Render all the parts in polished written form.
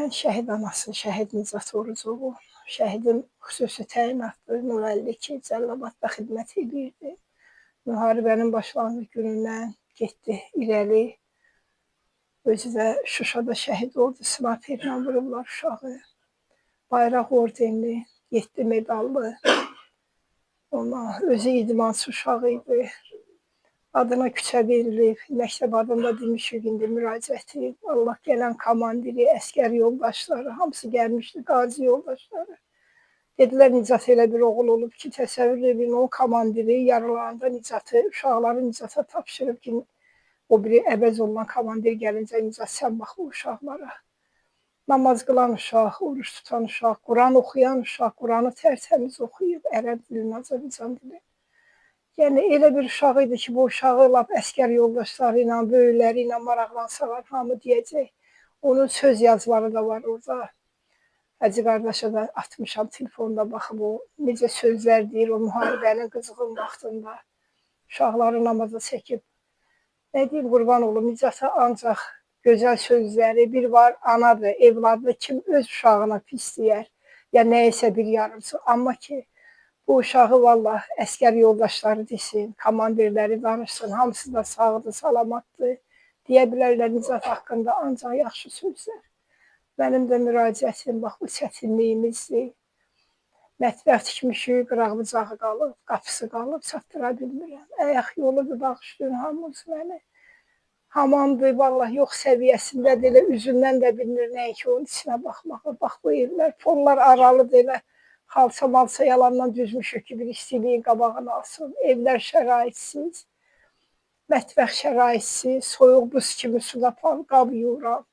Mən şəhid anası, şəhid Nicat Orucovu, şəhidin xüsusi təyinatlı 052 Cəlilabadda xidmət edirdi. Müharibənin başlanğıc günündən getdi irəli. Özü də Şuşada şəhid oldu, snayperlə vurublar uşağı. Bayraq ordenli, 7 medallı. Özü idmançı uşağı idi. Adına küçə verilib, məktəb adında demişik indi müraciəti. Allah gələn komandiri, əskər yoldaşları, hamısı gəlmişdi, qazi yoldaşları. Dedilər Nicat elə bir oğul olub ki, təsəvvür edin, o komandiri yaralarında Nicatı, uşaqları Nicata tapşırıb ki, o biri əvəz olunan komandir gəlincə Nicat sən bax bu uşaqlara. Namaz qılan uşaq, oruç tutan uşaq, Quran oxuyan uşaq, Quranı tərtəmiz oxuyub, ərəb dilini, Azərbaycan dilini. Yəni elə bir uşaq idi ki, bu uşağı lap əskər yoldaşları ilə, böyükləri ilə maraqlansalar, hamı deyəcək. Onun söz yazıları da var orada. Hacı qardaşa da atmışam telefonda baxıb o necə sözlər deyir o müharibənin qızğın vaxtında. Uşaqları namaza çəkib. Nə deyim, qurban olum, Nicata ancaq gözəl sözləri, bir var anadır, evladı kim öz uşağına pis deyər, ya nəyisə bir yarımsı. Amma ki, bu uşağı vallah əskər yoldaşları desin, komandirləri danışsın, hamısı da sağdır, salamatdır. Deyə bilərlər Nicat haqqında ancaq yaxşı sözlər. Mənim də müraciətim, bax, bu çətinliyimizdir. Mətbəx tikmişik, qıraq-bucağı qalıb, qapısı qalıb, çatdıra bilmirəm. Əyək yoludur, bağışlayın hamımız məni. Hamandır, vallah, yox səviyyəsindədir, elə üzündən də bilinir, nəinki onun içinə baxmağa. Bax, bu evlər, pollar aralıdır, elə xalça-malça yalandan düzmüşük ki, bir istiliyin qabağını alsın. Evlər şəraitsiz, mətbəx şəraitsiz, soyuq buz kimi suda qab yuyuram.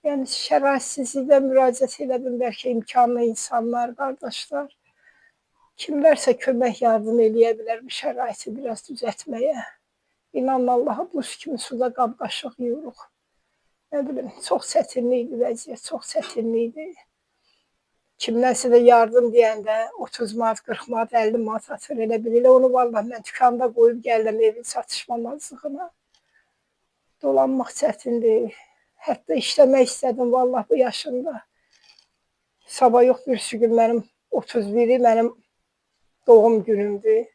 Yəni, şəraitsizlikdən müraciət elədim, bəlkə imkanlı insanlar, qardaşlar. Kimlərsə kömək yardım eləyə bilər bu şəraiti biraz düzətməyə. İnanın Allaha, buz kimi suda qab-qaşıq yuyuruq. Nə bilim, çox çətinlikdir vəziyyət, çox çətinlikdir. Kimdənsə də yardım deyəndə 30 manat, 40 manat, 50 manat atır, elə bil. Elə onu vallah mən dükanda qoyub gəldim evin çatışmamazlığına. Dolanmaq çətindir. Hətta işləmək istədim vallah bu yaşımda. Sabah yox, birisi gün mənim 31-i mənim doğum günümdür.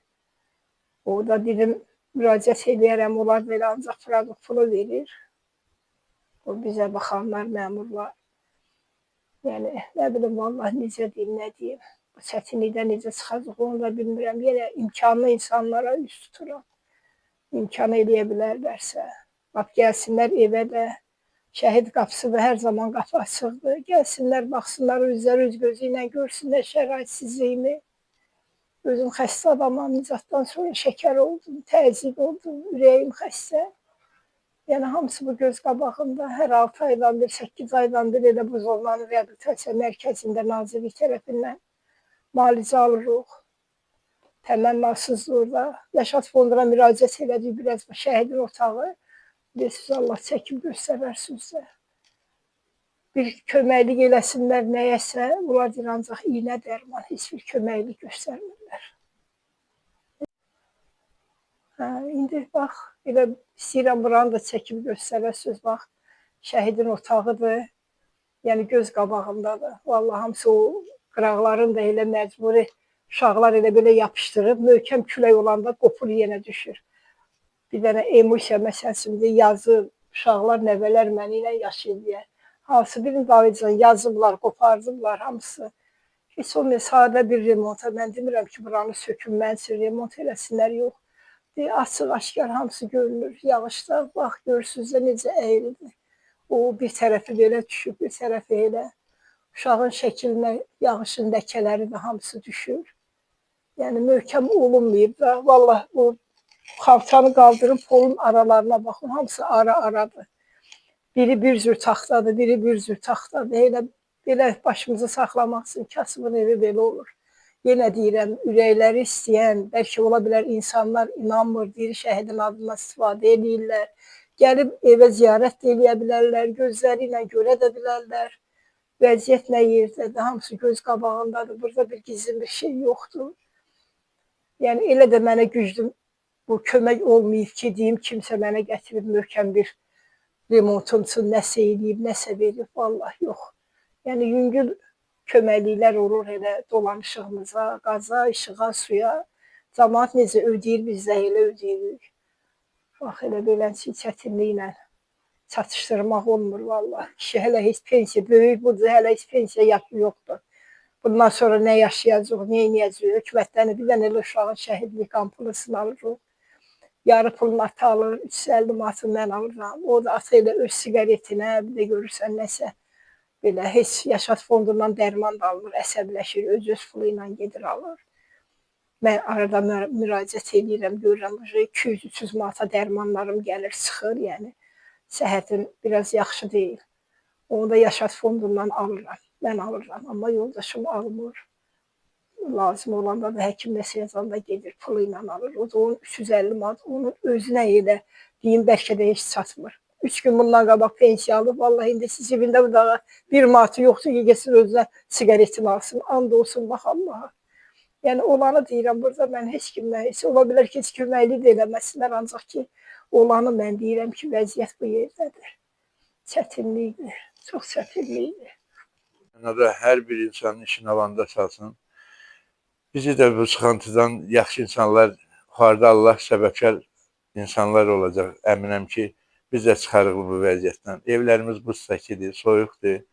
Orada dedim, müraciət eləyərəm, onlar belə ancaq produkt pulu verir. O bizə baxanlar, məmurlar. Yəni, nə bilim, vallah, necə deyim, nə deyim. Bu çətinlikdən necə çıxacaq, onu da bilmirəm. Yenə imkanlı insanlara üst tuturam. İmkan eləyə bilərlərsə. Lap gəlsinlər evə də, şəhid qapısı da hər zaman qapı açıqdır. Gəlsinlər, baxsınlar, özləri öz gözü ilə görsünlər şəraitsizliyini. Özüm xəstə adamam, Nicatdan sonra şəkər oldum, təzyiq oldum, ürəyim xəstə. Yəni, hamısı bu göz qabağında hər 6 aydan bir, 8 aydan bir elə bu zonların reabilitasiya mərkəzində Nazirlik tərəfindən müalicə alırıq. Təmənnasızlıqda. Yaşat fonduna müraciət elədik biraz bu şəhidin otağı. Deyirsiniz, Allah çəkib göstərərsiniz də. Bir köməklik eləsinlər nəyəsə, bunlar deyir ancaq iynə dərman, heç bir köməklik göstərmirlər. İndi bax, elə istəyirəm buranı da çəkib göstərəsiniz, bax, şəhidin otağıdır, yəni göz qabağındadır. Vallahi hamısı o qıraqların da elə məcburi uşaqlar elə belə yapışdırıb, möhkəm külək olanda qopur yenə düşür. Bir dənə emosiya məsələsində yazıb, uşaqlar, nəvələr məni ilə yaşayır deyə. Hansı birini dalıcan yazıblar, qopardıblar hamısı. Heç olmuyor, sadə bir remonta. Mən demirəm ki, buranı sökünmənsin, remont eləsinlər, yox. Açıq, aşkar hamısı görünür. Yağışda, bax, görürsünüz də necə əyildir. O, bir tərəfi belə düşüb, bir tərəfi elə. Uşağın şəklinə yağışın ləkələri də hamısı düşür. Yəni, möhkəm olunmayıb da. Vallahi, o xalçanı qaldırıb, polun aralarına baxın, hamısı ara-aradır. Biri bir cür taxtadır, biri bir cür taxtadır. Elə başımızı saxlamaq üçün kasıbın evi belə olur. Yenə deyirəm, ürəkləri istəyən, bəlkə ola bilər insanlar inanmır, deyir, şəhidin adından istifadə edirlər. Gəlib evə ziyarət də eləyə bilərlər, gözləri ilə görə də bilərlər. Vəziyyət nə yerdədir, hamısı göz qabağındadır, burada bir gizli bir şey yoxdur. Yəni, elə də mənə güclü bu kömək olmayıb ki, deyim, kimsə mənə gətirib möhkəm bir remontun üçün nəsə eləyib, nəsə verib, vallahi yox. Yəni yüngül köməkliklər olur elə dolanışığımıza, qaza, işığa, suya. Camaat necə ödəyir, biz də elə ödəyirik. Bax, elə beləncə çətinliklə çatışdırmaq olmur vallahi. Kişi hələ heç pensiya, böyük budur, hələ heç pensiya yaşı yoxdur. Bundan sonra nə yaşayacaq, nə edəcək? Hökumətdən bir dənə elə uşağın şəhidlik ampulunu alırıq. Yarı pulunu ata alır, 350 manatını mən alıram. O da ata elə öz siqaretinə, bir də görürsən nəsə belə heç yaşat fondundan dərman da almır, əsəbləşir, öz pulu ilə gedir alır. Mən arada müraciət edirəm, görürəm 200-300 manata dərmanlarım gəlir, çıxır, yəni səhhətim biraz yaxşı deyil. Onu da yaşat fondundan alıram, mən alıram, amma yoldaşım almır. Lazım olanda da həkim nəsə yazanda gedir, pulu ilə alır. O da onun 350 manat, onun özünə elə deyim, bəlkə də heç çatmır. 3 gün bundan qabaq pensiya alıb, vallahi indi cibində bu dağa 1 manatı yoxdur ki, getsin özünə siqaretini alsın. And olsun, bax Allaha. Yəni olanı deyirəm, burada mən heç kimlə, heç ola bilər ki, heç köməklik də eləməsinlər, ancaq ki, olanı mən deyirəm ki, vəziyyət bu yerdədir. Çətinlikdir, çox çətinlikdir. Hər bir insanın işini avanda salsın. Bizi də bu sıxıntıdan yaxşı insanlar, yuxarıda Allah səbəbkar insanlar olacaq. Əminəm ki, biz də çıxarıq bu vəziyyətdən. Evlərimiz buz səkidir, soyuqdur.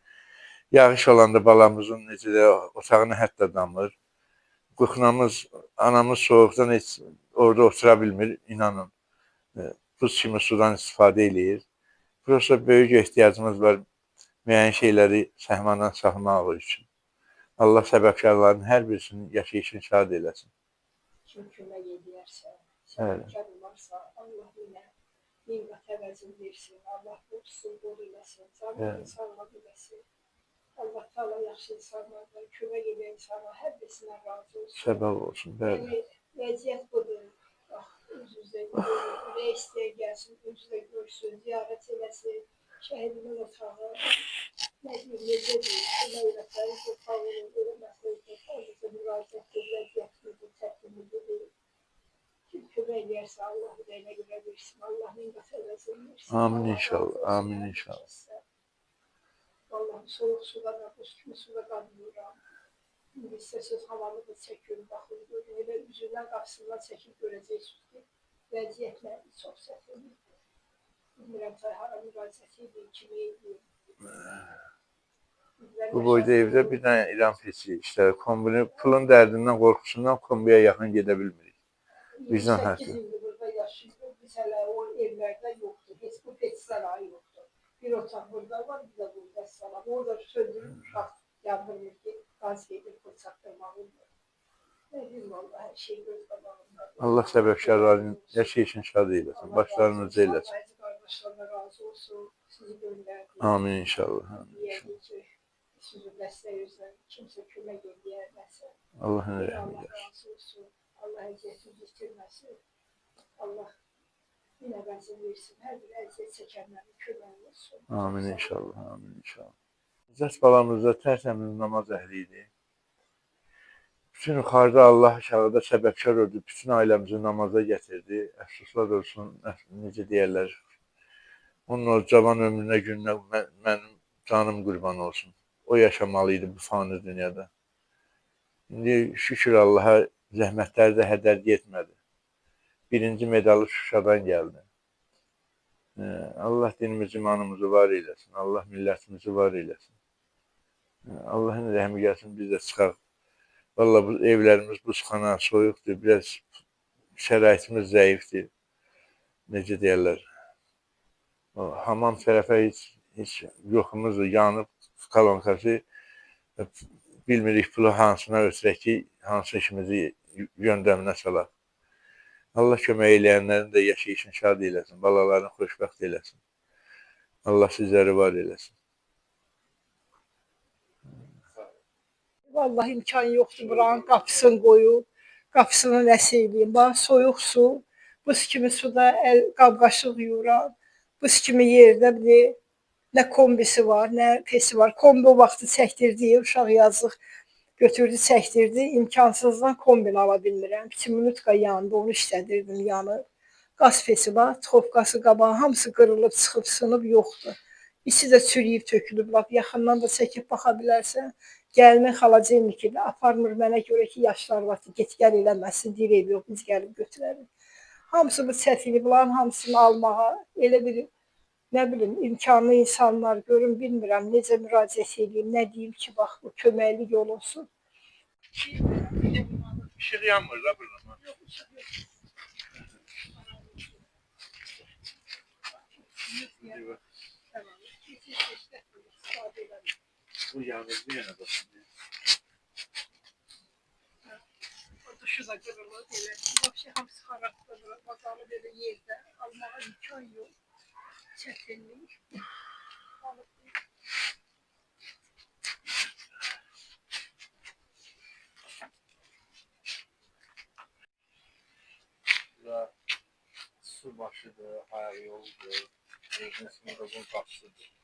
Yağış olanda balamızın necə də otağını hətta damır. Qıxnamız, anamız soyuqdan heç orada otura bilmir, inanın. Buz kimi sudan istifadə eləyir. Prosta böyük ehtiyacımız var müəyyən şeyləri səhmandan salmaq üçün. Allah səbəbkarların hər birisinin yaşayışını şad eləsin. Kim kömək edərsə, səbəbkar olarsa, Allah yenə min qat əvəzini versin, Allah qorusun, qoru eləsin, canını sağla biləsin. Allah Taala yaxşı insanlardan kömək edən insanlar hər birisindən razı olsun. Səbəb olsun, bəli. Yəni, vəziyyət budur. Bax, öz-üzə reisliyə gəlsin, öz-üzə görsün, ziyarət eləsin, şəhidimin otağı. Nə deyim, necə deyim, kömək eləsəniz, otağı olun, eləməsəniz, orada müraciət edir, vəziyyətlidir, çətinlidir. Kim kömək eləyərsə, Allah ürəyinə görə versin, Allah min qat əvəzini versin. Amin inşallah, amin inşallah. Vallahi soyuq suda da, buz kimi suda qanmıram. İndi istəsiz havanı da çəkiyorum, baxın, görün, elə üzündən qapısından çəkib görəcəksiniz ki, vəziyyətlə çox çətinlikdir. Bilmirəm, hara müraciət edin, kimi edin. Bu boyda evdə bir dənə İran peçi işlər, kombini, pulun dərdindən, qorxusundan kombiyə yaxın gedə bilmirik. 28 ildir burada yaşayırıq, biz hələ o evlərdə yoxdur, heç bu peçlər ayı yoxdur. Bir otaq burada var, bir də burada salam. Orada söndürür, uşaq yandırmır ki, qaz gedir, fırçatdırmaq olmur. Nə deyim, valla, hər şey göz qabağında. Allah səbəbkarların yaşayışını şad eyləsin, başlarınızı eyləsin. Allah qardaşlarına razı olsun, sizi göndərdi. Amin inşallah. Deyədik ki, sizin dəstəyinizlə kimsə kömək edəyərləsə. Allah'ın rəhmi Allah gəlsin. razı olsun, Allah əziyyətini bitirməsin. Allah yine benzin versin, hər bir əziyyət çəkənlərin köməyi olsun. Amin inşallah, amin inşallah. İzzət balamız da tərtəmiz namaz əhli idi. Bütün yuxarıda Allah aşağıda səbəbkar oldu, bütün ailəmizi namaza gətirdi. Əfsuslar olsun, necə deyərlər. Onun o cavan ömrünə, gününə mənim canım qurban olsun. O yaşamalıydı bu fani dünyada. İndi şükür Allaha zəhmətləri də hədər getmədi. Birinci medalı Şuşadan gəldi. Allah dinimizi, imanımızı var eyləsin. Allah millətimizi var eyləsin. Allahın rəhmi gəlsin, biz də çıxaq. Valla bu evlərimiz buzxana, soyuqdur, biraz şəraitimiz zəifdir. Necə deyərlər. Hamam tərəfə heç yoxumuzdur, yanıb kalonkası. Bilmirik pulu hansına ötürək ki, hansı işimizi yöndəminə salaq. Allah kömək eləyənlərin də yaşayışını şad eyləsin, balalarını xoşbəxt eyləsin. Allah sizləri var eyləsin. Vallahi imkan yoxdur, buranın qapısını qoyub, qapısını nəsə eləyim. Bax, soyuq su, buz kimi suda qab-qaşıq yuyuram. Buz kimi yerdə bir nə kombisi var, nə pesi var. Kombi o vaxtı çəkdirdi, uşaq yazıq götürdü, çəkdirdi. İmkansızdan kombini ala bilmirəm. 2 minutka yandı, onu işlədirdim, yanır. Qaz pesi var, topqası qabağı, hamısı qırılıb, çıxıb, sınıb, yoxdur. İçi də çürüyüb tökülüb, lap yaxından da çəkib baxa bilərsən. Gəlimin xalaceyniki də aparmır mənə görə ki, yaşlar var, get gəl eləməsin, deyir ev yox, biz gəlib götürərik. Hamısı bu çətinliklərin hamısını almağa, elə bir, nə bilim, imkanlı insanlar görüm, bilmirəm necə müraciət edeyim, nə deyim ki, bax, bu köməklik yol olsun. İşıq yanmır da burada. Bu yanımızda yana bakın. Duşu da qırılır, elə. Vəbşə hamısı xarabdır, bazarı belə yerdə almağa imkan yox. Çətinlik. Bura su başıdır, ayaq yoludur, Eğitim sınırda bunun qapısıdır.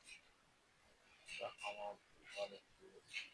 Hamam, tuvaletdir.